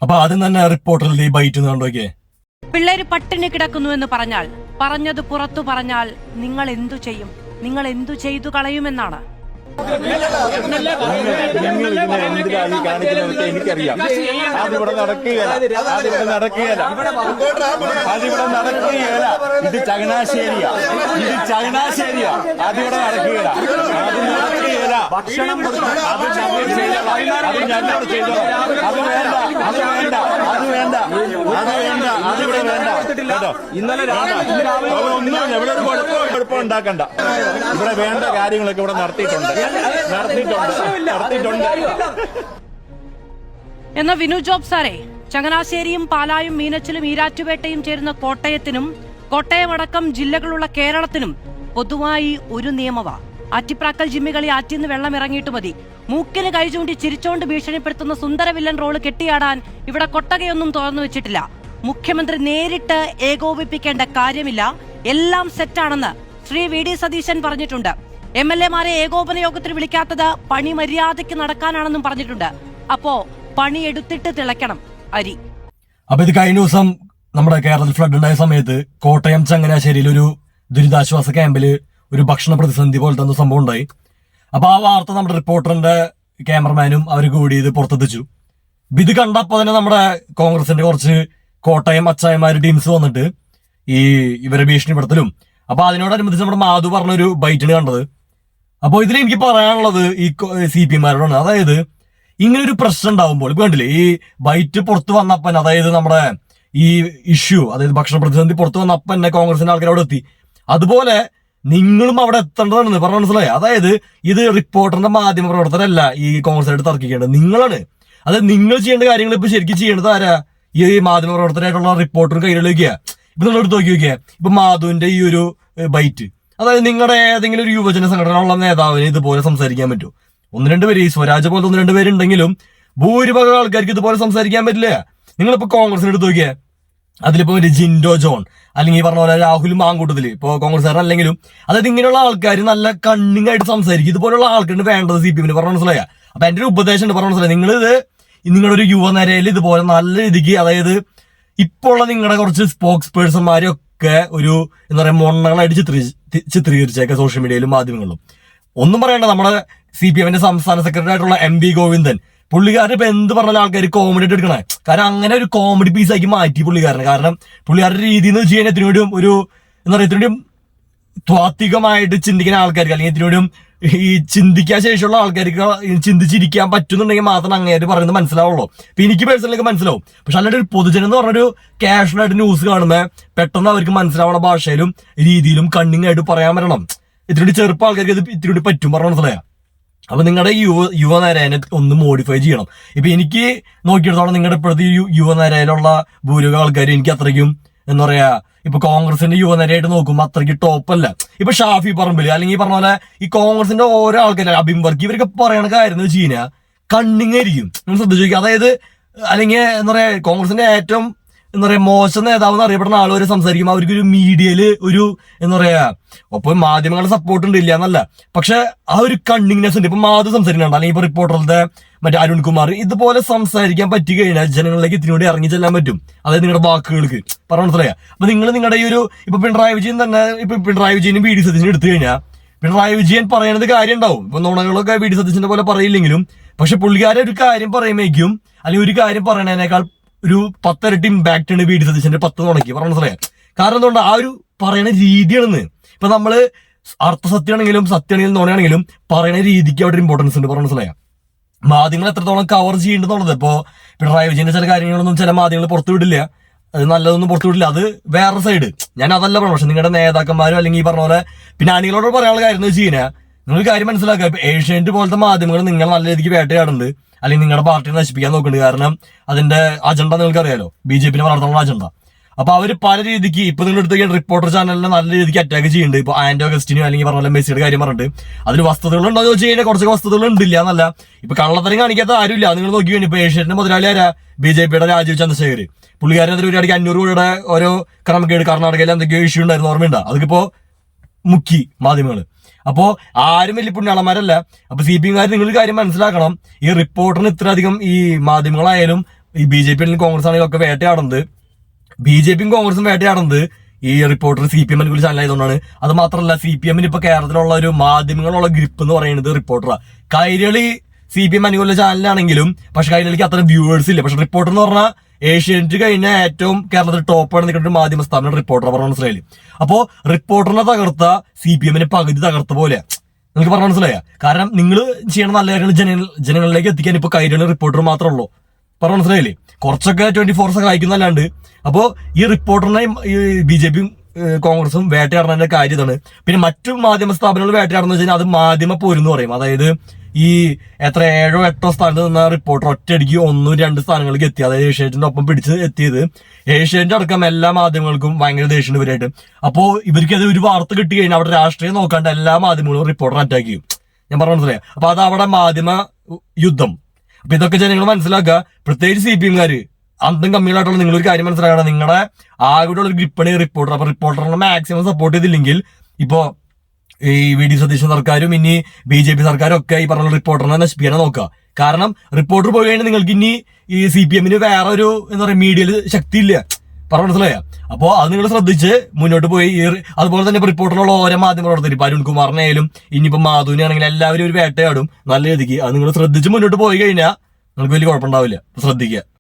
അപ്പൊ ആദ്യം തന്നെ റിപ്പോർട്ടറിൽ ഈ ബൈറ്റ് കണ്ടോക്കെ. പിള്ളേര് പട്ടിണി കിടക്കുന്നു എന്ന് പറഞ്ഞാൽ, പറഞ്ഞത് പുറത്തു പറഞ്ഞാൽ നിങ്ങൾ എന്തു ചെയ്യും? നിങ്ങൾ എന്തു ചെയ്തു കളയുമെന്നാണ്. നിങ്ങൾ ഇതിനെ എന്തിനാണ് കാണിക്കുന്നതൊക്കെ എനിക്കറിയാം. അതിവിടെ നടക്കുകയല്ല, അതിവിടെ നടക്കുകയല്ല, അതിവിടെ നടക്കുകയല്ല. ഇത് ചങ്ങനാശ്ശേരിയാ, ഇത് ചങ്ങനാശ്ശേരിയാ. അതിവിടെ നടക്കുകയല്ല, അത് നടക്കുകയല്ല. ഭക്ഷണം അത് ഞങ്ങൾ ചെയ്തോളാം, അത് ഞങ്ങൾ ചെയ്തോളാം. അത് വേണ്ട, അത് വേണ്ട, അത് വേണ്ട, അത് വേണ്ട, അതിവിടെ വേണ്ട കേട്ടോ. ഇന്നലെ ഒന്നും ഇവിടെ ഒരു കുഴപ്പം ഉണ്ടാക്കണ്ട. ഇവിടെ വേണ്ട കാര്യങ്ങളൊക്കെ ഇവിടെ നടത്തിയിട്ടുണ്ട്. എന്ന വിനു ജോബ് സാറേ, ചങ്ങനാശ്ശേരിയും പാലായും മീനച്ചിലും ഈരാറ്റുപേട്ടയും ചേരുന്ന കോട്ടയത്തിനും കോട്ടയമടക്കം ജില്ലകളുള്ള കേരളത്തിനും പൊതുവായി ഒരു നിയമവാ. ആറ്റിപ്രാക്കൽ ജിമ്മികളി ആറ്റിന്ന് വെള്ളം ഇറങ്ങിയിട്ട് മതി. മൂക്കിന് കൈ ചൂണ്ടി ചിരിച്ചോണ്ട് ഭീഷണിപ്പെടുത്തുന്ന സുന്ദരവില്ലൻ റോള് കെട്ടിയാടാൻ ഇവിടെ കൊട്ടകയൊന്നും തുറന്നു വെച്ചിട്ടില്ല. മുഖ്യമന്ത്രി നേരിട്ട് ഏകോപിപ്പിക്കേണ്ട കാര്യമില്ല, എല്ലാം സെറ്റാണെന്ന് ശ്രീ വി ഡി സതീശൻ പറഞ്ഞിട്ടുണ്ട്. MLA-മാരെ ഏകോപന യോഗത്തിന് വിളിക്കാത്തത് പണി മര്യാദയ്ക്ക് നടക്കാനാണെന്നും പറഞ്ഞിട്ടുണ്ട്. അപ്പോ പണി എടുത്തിട്ട് തിളയ്ക്കണം അരി. അപ്പൊ ഇത് കഴിഞ്ഞ ദിവസം നമ്മുടെ കേരളത്തിൽ ഫ്ലഡ് ഉണ്ടായ സമയത്ത് കോട്ടയം ചങ്ങനാശ്ശേരിയിൽ ഒരു ദുരിതാശ്വാസ ക്യാമ്പില് ഒരു ഭക്ഷണ പ്രതിസന്ധി പോലത്തെ ഒരു സംഭവം ഉണ്ടായി. അപ്പൊ ആ വാർത്ത നമ്മുടെ റിപ്പോർട്ടറിന്റെ ക്യാമറമാനും അവർ കൂടി ഇത് പുറത്തെത്തിച്ചു. ഇത് കണ്ടപ്പോ തന്നെ നമ്മുടെ കോൺഗ്രസിന്റെ കുറച്ച് കോട്ടയം അച്ചായമാര് ടീംസ് വന്നിട്ട് ഈ ഇവരെ ഭീഷണിപ്പെടുത്തലും, അപ്പൊ അതിനോടനുബന്ധിച്ച് നമ്മുടെ മാധു പറഞ്ഞൊരു ബൈറ്റിന് കണ്ടത്. അപ്പൊ ഇതിൽ എനിക്ക് പറയാനുള്ളത് ഈ CPM-മാരോടാണ്. അതായത് ഇങ്ങനെ ഒരു പ്രശ്നം ഉണ്ടാവുമ്പോൾ ഇപ്പൊ കണ്ടില്ലേ, ഈ ബൈറ്റ് പുറത്തു വന്നപ്പൻ, അതായത് നമ്മുടെ ഈ ഇഷ്യൂ, അതായത് ഭക്ഷണ പ്രതിസന്ധി പുറത്തു വന്നപ്പൻ തന്നെ കോൺഗ്രസിന്റെ ആൾക്കാർ അവിടെ എത്തി. അതുപോലെ നിങ്ങളും അവിടെ എത്തേണ്ടതാണെന്ന് പറഞ്ഞ മനസ്സിലായി. അതായത് ഇത് റിപ്പോർട്ടറിന്റെ മാധ്യമ പ്രവർത്തകരല്ല ഈ കോൺഗ്രസിനായിട്ട് തർക്കിക്കേണ്ടത്, നിങ്ങളാണ്. അതായത് നിങ്ങൾ ചെയ്യേണ്ട കാര്യങ്ങൾ ഇപ്പൊ ശരിക്കും ചെയ്യേണ്ടത് ആരാ? ഈ മാധ്യമ പ്രവർത്തകരായിട്ടുള്ള റിപ്പോർട്ടറും കയ്യിലേക്ക്. ഇപ്പൊ നിങ്ങൾ എടുത്ത് നോക്കി നോക്കിയാ, ഇപ്പൊ മാധുവിന്റെ ഈ ഒരു ബൈറ്റ്, അതായത് നിങ്ങളുടെ ഏതെങ്കിലും ഒരു യുവജന സംഘടനയുള്ള നേതാവിന് ഇതുപോലെ സംസാരിക്കാൻ പറ്റുമോ? ഒന്ന് രണ്ട് പേര്, ഈ സ്വരാജ് പോലത്തെ ഒന്ന് രണ്ട് പേരുണ്ടെങ്കിലും ഭൂരിഭാഗം ആൾക്കാർക്ക് ഇതുപോലെ സംസാരിക്കാൻ പറ്റില്ല. നിങ്ങളിപ്പോ കോൺഗ്രസിന് എടുത്ത് നോക്കിയാൽ അതിലിപ്പോ ഒരു ജിൻഡോ ജോൺ, അല്ലെങ്കിൽ ഈ പറഞ്ഞ പോലെ രാഹുൽ മാങ്കൂട്ടത്തില് ഇപ്പൊ കോൺഗ്രസ്സുകാരനല്ലെങ്കിലും, അതായത് ഇങ്ങനെയുള്ള ആൾക്കാർ നല്ല കണ്ണിങ് ആയിട്ട് സംസാരിക്കും. ഇതുപോലുള്ള ആൾക്കാരുടെ വേണ്ടത് CPM-ന് പറഞ്ഞ മനസ്സിലായ. അപ്പൊ എന്റെ ഒരു ഉപദേശം ഉണ്ട്, പറഞ്ഞ മനസ്സിലായി. നിങ്ങളിത് നിങ്ങളുടെ ഒരു യുവനിരയിൽ ഇതുപോലെ നല്ല രീതിക്ക്, അതായത് ഇപ്പോൾ ഉള്ള നിങ്ങളുടെ കുറച്ച് സ്പോക്സ് പേഴ്സൺമാരൊക്കെ ഒരു എന്താ പറയാ മൊണ്ണകളായിട്ട് ചിത്രീകരിച്ചേക്ക സോഷ്യൽ മീഡിയയിലും മാധ്യമങ്ങളിലും. ഒന്നും പറയണ്ട, നമ്മുടെ CPM-ന്റെ സംസ്ഥാന സെക്രട്ടറി ആയിട്ടുള്ള MV ഗോവിന്ദൻ, പുള്ളിക്കാരൻ ഇപ്പൊ എന്ത് പറഞ്ഞാലും ആൾക്കാർ കോമഡി ആയിട്ട് എടുക്കണേ. കാരണം അങ്ങനെ ഒരു കോമഡി പീസാക്കി മാറ്റി പുള്ളിക്കാരനെ. കാരണം പുള്ളിക്കാരുടെ രീതി എന്ന് വെച്ച് കഴിഞ്ഞാൽ ഇതിനോടും ഒരു എന്താ പറയുക, ഇതിനോടും ത്വാത്വികമായിട്ട് ചിന്തിക്കുന്ന ആൾക്കാർക്ക്, അല്ലെങ്കിൽ ഇതിനോടും ഈ ചിന്തിക്കാൻ ശേഷിയുള്ള ആൾക്കാർക്ക് ചിന്തിച്ചിരിക്കാൻ പറ്റുന്നുണ്ടെങ്കിൽ മാത്രം അങ്ങേര് പറയുന്നത് മനസ്സിലാവുള്ളൂ. ഇപ്പൊ എനിക്ക് പേഴ്സണലൊക്കെ മനസ്സിലാവും. പക്ഷെ അല്ലാണ്ട് ഒരു പൊതുജനം എന്ന് പറഞ്ഞൊരു കാഷ്വലായിട്ട് ന്യൂസ് കാണുമ്പോൾ പെട്ടെന്ന് അവർക്ക് മനസ്സിലാവുന്ന ഭാഷയിലും രീതിയിലും കണ്ണിങ് ആയിട്ട് പറയാൻ പറ്റണം. ഇതിനോട് ചെറുപ്പം ആൾക്കാർക്ക് ഇത് ഇതിനോട് പറ്റും പറഞ്ഞ മനസ്സിലായ. അപ്പൊ നിങ്ങളുടെ യുവനിരയെ ഒന്ന് മോഡിഫൈ ചെയ്യണം. ഇപ്പൊ എനിക്ക് നോക്കിയെടുത്തോളം നിങ്ങളുടെ ഇപ്പോഴത്തെ യുവനിരയിലുള്ള ഭൂരിഭാഗം ആൾക്കാർ എനിക്ക് അത്രയ്ക്കും എന്താ പറയാ, ഇപ്പൊ കോൺഗ്രസിന്റെ യുവനിരയായിട്ട് നോക്കുമ്പോൾ അത്രയ്ക്ക് ടോപ്പല്ല. ഇപ്പൊ ഷാഫി പറമ്പില്, അല്ലെങ്കിൽ പറഞ്ഞ പോലെ ഈ കോൺഗ്രസിന്റെ ഓരോ ആൾക്കാരെ അഭിംവർക്ക് ഇവരൊക്കെ പറയണ കാര്യം എന്ന് വെച്ച് കഴിഞ്ഞാൽ കണ്ണിങ്ങായിരിക്കും. നമ്മൾ ശ്രദ്ധിച്ചു നോക്കുക. അതായത് അല്ലെങ്കിൽ എന്താ പറയാ, കോൺഗ്രസിന്റെ ഏറ്റവും എന്താ പറയാ മോശം നേതാവ് എന്ന് അറിയപ്പെടുന്ന ആൾ വരെ സംസാരിക്കുമ്പോൾ അവർക്ക് ഒരു മീഡിയയില് ഒരു എന്താ പറയാ, ഒപ്പം മാധ്യമങ്ങളുടെ സപ്പോർട്ട് ഉണ്ട്, ഇല്ല എന്നല്ല, പക്ഷെ ആ ഒരു കണ്ണിങ്നെസ് ഉണ്ട്. ഇപ്പൊ മാധു സംസാരിക്കുന്നുണ്ട്, അല്ലെങ്കിൽ ഇപ്പൊ റിപ്പോർട്ടറിന്റെ മറ്റേ അരുൺകുമാർ, ഇതുപോലെ സംസാരിക്കാൻ പറ്റി കഴിഞ്ഞാൽ ജനങ്ങളിലേക്ക് ഇതിനോട് ഇറങ്ങി ചെല്ലാൻ പറ്റും. അതായത് നിങ്ങളുടെ വാക്കുകൾക്ക് പറഞ്ഞ മനസ്സിലായ. അപ്പൊ നിങ്ങളുടെ ഈ ഒരു ഇപ്പൊ പിണറായി വിജയൻ തന്നെ, ഇപ്പൊ പിണറായി വിജയനും വി ഡി സതീശനും എടുത്തു കഴിഞ്ഞാൽ പിണറായി വിജയൻ പറയണത് കാര്യം ഉണ്ടാവും. ഇപ്പൊ നുണകളൊക്കെ വി ഡി സതീശന്റെ പോലെ പറയില്ലെങ്കിലും, പക്ഷെ പുള്ളിക്കാരെ ഒരു കാര്യം പറയുമ്പോഴേക്കും, അല്ലെങ്കിൽ ഒരു കാര്യം പറയണതിനേക്കാൾ ഒരു 10 ഇരട്ടി ഇമ്പാക്ട് ആണ് വി ഡി സതീശന്റെ 10 നുണയ്ക്ക് പറഞ്ഞ മനസ്സിലായ. കാരണം എന്തുകൊണ്ട് ആ ഒരു പറയുന്ന രീതിയാണെന്ന്. ഇപ്പൊ നമ്മള് അർത്ഥസത്യമാണെങ്കിലും സത്യമാണെങ്കിലും നുണയാണെങ്കിലും പറയുന്ന രീതിക്ക് അവിടെ ഇമ്പോർട്ടൻസ് ഉണ്ട് പറഞ്ഞ മനസ്സിലായ. മാധ്യമങ്ങൾ എത്രത്തോളം കവർ ചെയ്യേണ്ടതുള്ളത്. ഇപ്പോ പിണറായി വിജയന്റെ ചില കാര്യങ്ങളൊന്നും ചില മാധ്യമങ്ങൾ പുറത്തു വിടില്ല, അത് നല്ലതൊന്നും പുറത്തു വിടില്ല, അത് വേറെ സൈഡ്. ഞാൻ അതല്ല പറഞ്ഞു. പക്ഷെ നിങ്ങളുടെ നേതാക്കന്മാരും അല്ലെങ്കിൽ ഈ പറഞ്ഞ പോലെ പിന്നെ അണികളോട് പറയാനുള്ള കാര്യം എന്ന് വെച്ച് കഴിഞ്ഞാൽ, നിങ്ങൾ കാര്യം മനസ്സിലാക്കുക. ഇപ്പൊ ഏഷ്യാനെറ്റ് പോലത്തെ മാധ്യമങ്ങൾ നിങ്ങൾ നല്ല രീതിക്ക് വേട്ടയാടുന്നുണ്ട്, അല്ലെങ്കിൽ നിങ്ങളുടെ പാർട്ടിയെ നശിപ്പിക്കാൻ നോക്കുന്നുണ്ട്. കാരണം അതിന്റെ അജണ്ട നിങ്ങൾക്ക് അറിയാലോ, BJP-നെ വളർത്താനുള്ള അജണ്ട. അപ്പൊ അവര് പല രീതിക്ക് ഇപ്പൊ നിങ്ങൾ എടുത്ത് റിപ്പോർട്ടർ ചാനലിനെ നല്ല രീതിക്ക് അറ്റാക്ക് ചെയ്യുന്നുണ്ട്. ഇപ്പൊ ആന്റോ അഗസ്റ്റിനോ അല്ലെങ്കിൽ പറഞ്ഞ മെസ്സിയുടെ കാര്യം പറഞ്ഞിട്ട് അതിൽ വസ്തുതകളുണ്ടോ എന്ന് വെച്ച് കഴിഞ്ഞാൽ കുറച്ചൊക്കെ വസ്തുതകൾ ഉണ്ടില്ല എന്നല്ല. ഇപ്പൊ കള്ളത്തരം കാണിക്കാത്ത ആരുമില്ല. നിങ്ങൾ നോക്കി കഴിഞ്ഞു ഇപ്പൊ ഏഷ്യാനെറ്റിന്റെ മുതലാളി ആരാ? BJP-യുടെ രാജീവ് ചന്ദ്രശേഖർ. പുള്ളിക്കാരൻ ഒരു 500 കോടിയുടെ ഓരോ ക്രമക്കേട് കർണാടകയിൽ എന്തൊക്കെയോ ഇഷ്യൂ ഉണ്ടായിരുന്നു, ഓർമ്മയുണ്ടോ? അതൊക്കെ മുക്കി മാധ്യമങ്ങള്. അപ്പോ ആരും വലിയ പുണ്യാളന്മാരല്ല. അപ്പൊ CPM-കാർ നിങ്ങൾ കാര്യം മനസ്സിലാക്കണം, ഈ റിപ്പോർട്ടറിന് ഇത്രയധികം ഈ മാധ്യമങ്ങളായാലും ഈ BJP ആണെങ്കിലും കോൺഗ്രസ് ആണെങ്കിലും ഒക്കെ വേട്ടയാടുന്നത്, BJPയും കോൺഗ്രസും വേട്ടയാടുന്നത് ഈ റിപ്പോർട്ടർ CPM അനുകൂല ചാനലായതുകൊണ്ടാണ്. അത് മാത്രമല്ല CPM ഇപ്പൊ കേരളത്തിലുള്ള ഒരു മാധ്യമങ്ങളുള്ള ഗ്രിപ്പ് എന്ന് പറയുന്നത് റിപ്പോർട്ടറാ. കൈരളി CPM അനുകൂല ചാനലാണെങ്കിലും പക്ഷെ കൈരളിക്ക് അത്ര വ്യൂവേഴ്സ് ഇല്ല. പക്ഷെ റിപ്പോർട്ടർ എന്ന് പറഞ്ഞാൽ ഏഷ്യാനെറ്റ് കഴിഞ്ഞ ഏറ്റവും കേരളത്തിൽ ടോപ്പാണ് നിൽക്കുന്ന ഒരു മാധ്യമ സ്ഥാപനം റിപ്പോർട്ടർ പറഞ്ഞ മനസ്സിലായില്ലേ. അപ്പോ റിപ്പോർട്ടറിനെ തകർത്ത CPM പകുതി തകർത്ത പോലെ നിങ്ങൾക്ക് പറഞ്ഞ മനസ്സിലായ. കാരണം നിങ്ങൾ ചെയ്യണ നല്ല കാര്യങ്ങൾ ജനങ്ങളിലേക്ക് എത്തിക്കാൻ ഇപ്പൊ കൈരളി റിപ്പോർട്ടർ മാത്രമേ ഉള്ളൂ. പറഞ്ഞ മനസ്സിലായില്ലേ. കുറച്ചൊക്കെ 24 സഹായിക്കുന്നല്ലാണ്ട്. അപ്പോ ഈ റിപ്പോർട്ടറിനെയും ഈ BJPയും കോൺഗ്രസും വേട്ടയാടുന്നതിന്റെ കാര്യം ഇതാണ്. പിന്നെ മറ്റു മാധ്യമ സ്ഥാപനങ്ങൾ വേട്ടയാടുന്ന വെച്ചാൽ അത് മാധ്യമ പോരെന്ന് പറയും. അതായത് ഈ 7 8 സ്ഥാനത്ത് നിന്ന റിപ്പോർട്ടർ ഒറ്റയടിക്ക് 1 2 സ്ഥാനങ്ങൾക്ക് എത്തി. അതായത് ഏഷ്യാനെറ്റിന്റെ ഒപ്പം പിടിച്ച് എത്തിയത്. ഏഷ്യാനെറ്റ് അടക്കം എല്ലാ മാധ്യമങ്ങൾക്കും ഭയങ്കര ദേഷ്യം ഇവരായിട്ട്. അപ്പോ ഇവർക്ക് അത് ഒരു വാർത്ത കിട്ടി കഴിഞ്ഞാൽ അവിടെ രാഷ്ട്രീയം നോക്കാണ്ട് എല്ലാ മാധ്യമങ്ങളും റിപ്പോർട്ടർ അറ്റാക്ക് ചെയ്യും. ഞാൻ പറഞ്ഞ മനസ്സിലായി. അപ്പൊ അത് അവിടെ മാധ്യമ യുദ്ധം. അപ്പൊ ഇതൊക്കെ ജനങ്ങൾ മനസ്സിലാക്കുക. പ്രത്യേകിച്ച് CPMകാര് അന്തം കമ്മികളായിട്ടുള്ള നിങ്ങളൊരു കാര്യം മനസ്സിലാക്കണം. നിങ്ങളുടെ ആകെയുള്ള ഒരു ഗ്രിപ്പാണ് ഈ റിപ്പോർട്ടർ. അപ്പൊ റിപ്പോർട്ടറിനെ മാക്സിമം സപ്പോർട്ട് ചെയ്തില്ലെങ്കിൽ ഇപ്പോ ഈ VD സതീശൻ സർക്കാരും ഇനി BJP സർക്കാരും ഒക്കെ ഈ പറഞ്ഞ റിപ്പോർട്ടറിനെ നശിപ്പിക്കാനാണ് നോക്കുക. കാരണം റിപ്പോർട്ടർ പോയി കഴിഞ്ഞാൽ നിങ്ങൾക്ക് ഇനി ഈ CPMന് വേറെ ഒരു എന്താ പറയുക മീഡിയയിൽ ശക്തിയില്ല. പറഞ്ഞ മനസ്സിലായ. അപ്പോ അത് നിങ്ങൾ ശ്രദ്ധിച്ച് മുന്നോട്ട് പോയി. അതുപോലെ തന്നെ റിപ്പോർട്ടറിലുള്ള ഓരോ മാധ്യമ പ്രവർത്തകർ ഇപ്പൊ അരുൺകുമാറിനായാലും ഇനിയിപ്പോ മാധുവിനെ ആണെങ്കിലും എല്ലാവരും ഒരു വേട്ടയാടും നല്ല രീതിക്ക്. അത് നിങ്ങൾ ശ്രദ്ധിച്ച് മുന്നോട്ട് പോയി കഴിഞ്ഞാൽ നിങ്ങൾക്ക് വലിയ കുഴപ്പമുണ്ടാവില്ല. ശ്രദ്ധിക്കുക.